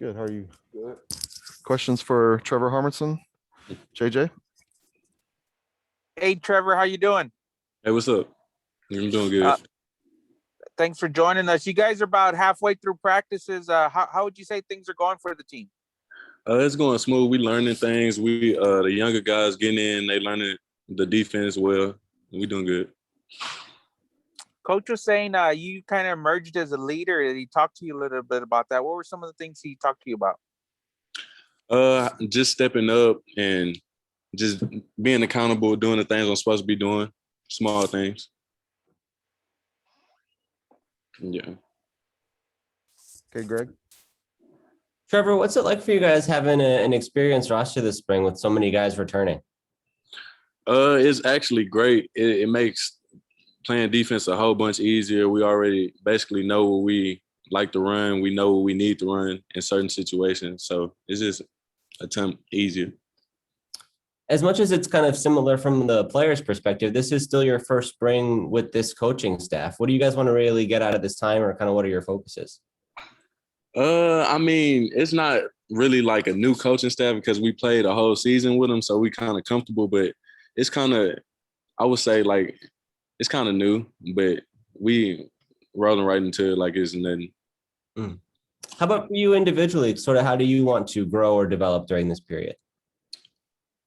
Good. How are you? Good. Questions for Trevor Harmanson? JJ? Hey, Trevor, how you doing? Hey, what's up? I'm doing good. Thanks for joining us. You guys are about halfway through practices. How would you say things are going for the team? It's going smooth. We learning things. We the younger guys getting in, they learning the defense well. We doing good. Coach was saying you kind of emerged as a leader. He talked to you a little bit about that. What were some of the things he talked to you about? Just stepping up and just being accountable, doing the things I'm supposed to be doing, small things. Yeah. Okay, Greg? Trevor, what's it like for you guys having an experienced roster this spring with so many guys returning? It's actually great. It makes playing defense a whole bunch easier. We already basically know what we like to run. We know what we need to run in certain situations. So it's just a ton easier. As much as it's kind of similar from the player's perspective, this is still your first spring with this coaching staff. What do you guys want to really get out of this time, or kind of what are your focuses? I mean, it's not really like a new coaching staff because we played a whole season with them, so we kind of comfortable, but it's kind of, I would say, like, it's kind of new, but we rolling right into it like it's nothing. How about for you individually? Sort of how do you want to grow or develop during this period?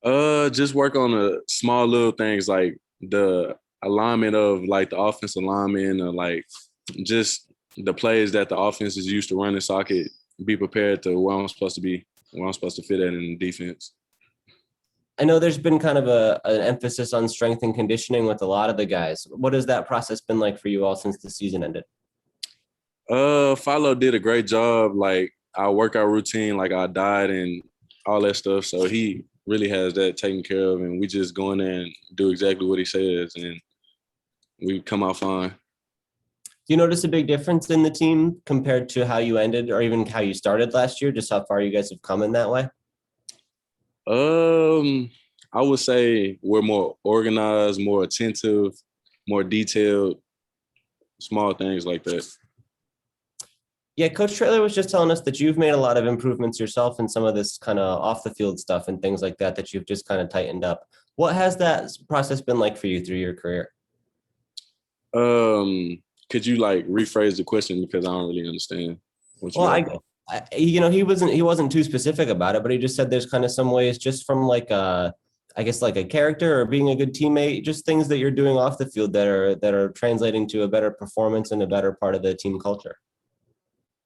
Just work on the small little things like the alignment of like the offensive lineman, or like just the plays that the offense is used to running, so I could be prepared to where I'm supposed to be, where I'm supposed to fit at in the defense. I know there's been kind of an emphasis on strength and conditioning with a lot of the guys. What has that process been like for you all since the season ended? Philo did a great job. Like our workout routine, like our diet and all that stuff. So he really has that taken care of, and we just go in there and do exactly what he says, and we come out fine. Do you notice a big difference in the team compared to how you ended or even how you started last year, just how far you guys have come in that way? I would say we're more organized, more attentive, more detailed, small things like that. Yeah, Coach Traylor was just telling us that you've made a lot of improvements yourself in some of this kind of off the field stuff and things like that you've just kind of tightened up. What has that process been like for you through your career? Could you like rephrase the question, because I don't really understand what you he wasn't too specific about it, but he just said there's kind of some ways just from like I guess like a character or being a good teammate, just things that you're doing off the field that are translating to a better performance and a better part of the team culture.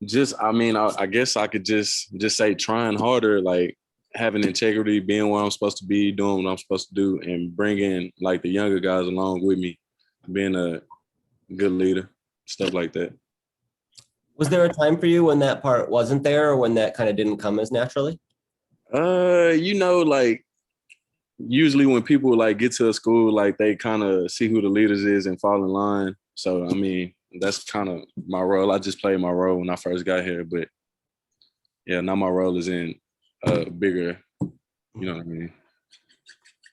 I guess I could just say trying harder, like having integrity, being where I'm supposed to be, doing what I'm supposed to do, and bringing like the younger guys along with me, being a good leader, stuff like that. Was there a time for you when that part wasn't there, or when that kind of didn't come as naturally? Like usually when people like get to a school, like they kind of see who the leaders is and fall in line. So, I mean, that's kind of my role. I just played my role when I first got here, but yeah, now my role is in bigger, you know what I mean?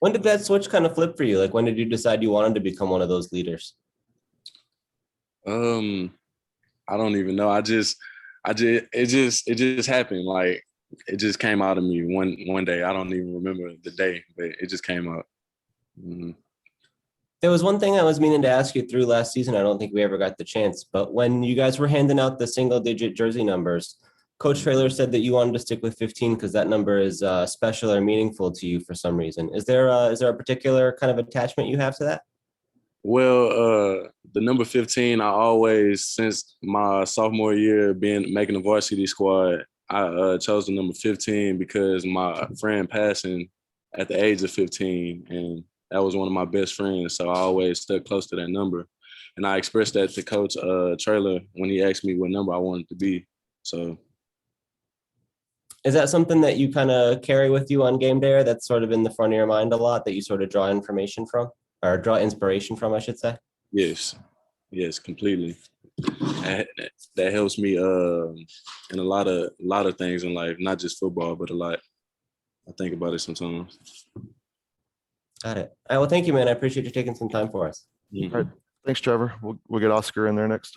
When did that switch kind of flip for you? Like, when did you decide you wanted to become one of those leaders? I don't even know. It just happened. Like it just came out of me one day. I don't even remember the day, but it just came out. Mm-hmm. There was one thing I was meaning to ask you through last season. I don't think we ever got the chance, but when you guys were handing out the single digit jersey numbers, Coach Traylor said that you wanted to stick with 15 because that number is special or meaningful to you for some reason. Is there a particular kind of attachment you have to that? Well, the number 15, I always, since my sophomore year making the varsity squad, I chose the number 15 because my friend passing at the age of 15, and that was one of my best friends. So I always stuck close to that number. And I expressed that to Coach Traylor when he asked me what number I wanted to be. So. Is that something that you kind of carry with you on game day, or that's sort of in the front of your mind a lot, that you sort of draw information from, or draw inspiration from, I should say? Yes, completely. That helps me in a lot of things in life, not just football, but a lot. I think about it sometimes. Got it. All right, well, thank you, man. I appreciate you taking some time for us. Mm-hmm. All right. Thanks, Trevor. We'll get Oscar in there next.